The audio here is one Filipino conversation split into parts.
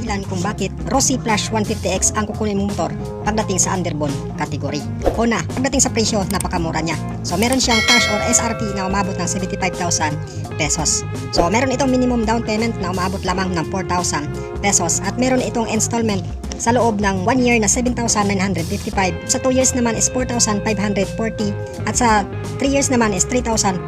dahilan kung bakit Rossi Flash 150X ang kukunin mong motor pagdating sa underbone category. Una, pagdating sa presyo, napakamura niya. So meron siyang cash or SRP na umabot ng 75,000 pesos. So meron itong minimum down payment na umabot lamang ng 4,000 pesos at meron itong installment sa loob ng 1 year na 7,955. Sa 2 years naman is 4,540 at sa 3 years naman is 3,400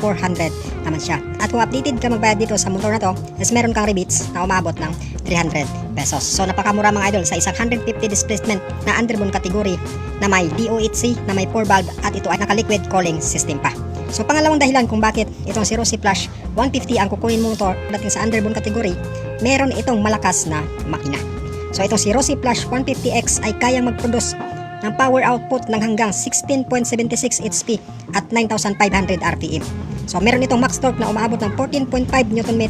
naman siya. At kung updated ka magbayad dito sa motor na to, is meron kang rebates na umabot ng 300 pesos. So napakamura mga idol sa isang 150 displacement na underbone category na may DOHC, na may 4 valve at ito ay naka-liquid cooling system pa. So pangalawang dahilan kung bakit itong si Rossi Flash 150 ang kukunin mo motor dating sa underbone category, meron itong malakas na makina. So itong si Rossi Flash 150X ay kayang mag-produce ng power output ng hanggang 16.76 HP at 9,500 RPM. So meron itong max torque na umaabot ng 14.5 Nm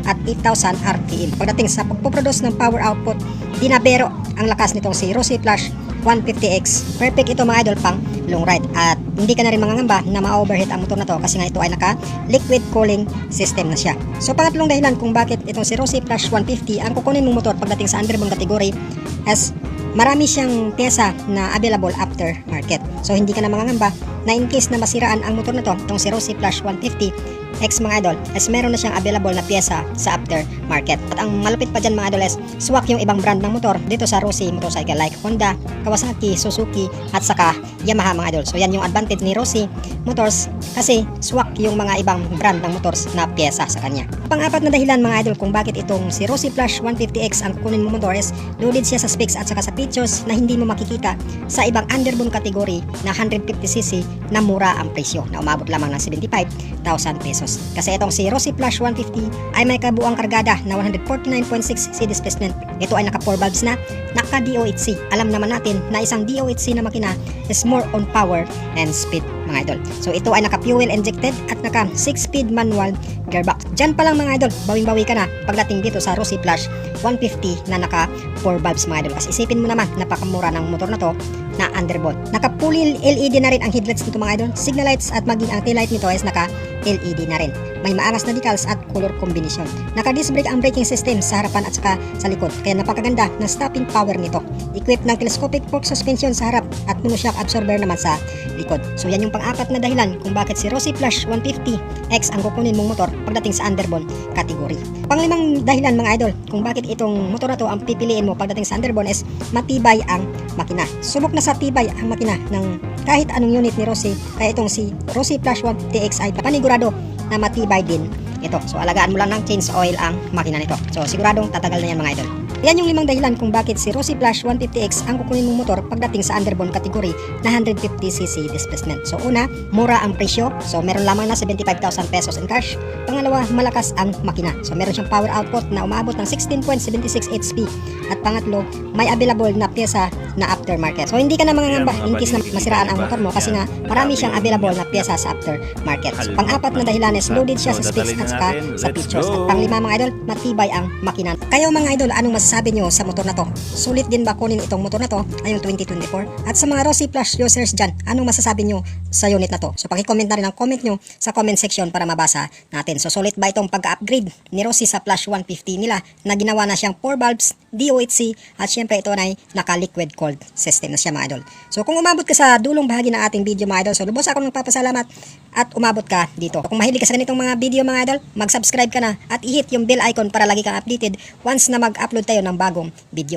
at 8,000 RPM. Pagdating sa pagpuproduce ng power output, dinabero ang lakas nitong si Rossi Flash 150X. Perfect ito mga idol pang long ride at hindi ka na rin mangangamba na ma-overheat ang motor na to kasi nga ito ay naka liquid cooling system na siya. So pangatlong dahilan kung bakit itong si Rossi Flash 150 ang kukunin mong motor pagdating sa underbone category as marami siyang pyesa na available after market. So hindi ka na mangangamba na in case na masiraan ang motor na to, itong si Rossi Flash 150X mga idol, as meron na siyang available na pyesa sa after market. At ang malupit pa dyan mga idol is swak yung ibang brand ng motor dito sa Rossi motorcycle like Honda, Kawasaki, Suzuki at saka Yamaha mga idol. So yan yung advantage ni Rossi Motors kasi swak yung mga ibang brand ng motors na pyesa sa kanya. Pang-apat na dahilan mga idol kung bakit itong si Rossi Flash 150X ang kukunin mo motor is loaded siya sa specs at saka sa features na hindi mo makikita sa ibang underbone category na 150cc na mura ang presyo na umabot lamang ng 75,000 pesos. Kasi itong si Rossi Flash 150 ay may kabuang kargada na 149.6cc displacement. Ito ay naka 4 valves na, naka DOHC. Alam naman natin na isang DOHC na makina is more on power and speed mga idol. So ito ay naka fuel injected at naka 6-speed manual gearbox. Diyan pa lang mga idol, bawing-bawi ka na pagdating dito sa Rossi Flash 150 na naka 4 valves mga idol. Kasi isipin mo naman, napakamura ng motor na to na underbone. Naka fully LED na rin ang headlights nito mga idol. Signal lights at maging ang tail light nito is naka LED na rin. May maangas na decals at color combination. Naka disc brake ang braking system sa harapan at saka sa likod. Kaya napakaganda ng stopping power nito. Equipped ng telescopic fork suspension sa harap at monoshock absorber naman sa likod. So yan yung pang-apat na dahilan kung bakit si Rossi Flash 150X ang kukunin mong motor pagdating sa underbone category. Panglimang dahilan mga idol kung bakit itong motor na to ang pipiliin mo pagdating sa underbone is matibay ang makina. Subok na sa tibay ang makina ng kahit anong unit ni Rossi, kaya itong si Rossi Flash 150X ay panigurado na matibay din ito. So alagaan mo lang ng change oil ang makina nito. So siguradong tatagal na yan mga idol. Yan yung 5 dahilan kung bakit si Rossi Flash 150X ang kukunin mong motor pagdating sa underbone category na 150cc displacement. So una, mura ang presyo. So meron lamang na 75,000 pesos in cash. Pangalawa, malakas ang makina. So meron siyang power output na umabot ng 16.76 HP. At pangatlo, may available na pyesa na aftermarket. So hindi ka na mangangamba in case na masiraan ang motor mo kasi nga marami siyang available na pyesa sa aftermarket. So pang-apat na dahilan is loaded siya sa specs at saka sa features. At pang-5 mga idol, matibay ang makina. Kayo mga idol, anong masasabi nyo sa motor na to? Sulit din ba kunin itong motor na to ngayong 2024? At sa mga Rossi Flash users dyan, anong masasabi nyo sa unit na to? So pakicomment na rin ang comment nyo sa comment section para mabasa natin. So sulit ba itong pag-upgrade ni Rossi sa Flash 150 nila na ginawa na siyang 4 valves, DOHC at syempre ito ay naka-liquid cooled system na siya mga idol. So kung umabot ka sa dulong bahagi ng ating video mga idol, so lubos ako nagpapasalamat at umabot ka dito. So, kung mahilig ka sa ganitong mga video mga idol, mag-subscribe ka na at i-hit yung bell icon para lagi kang updated once na mag-upload tayo ng bagong video.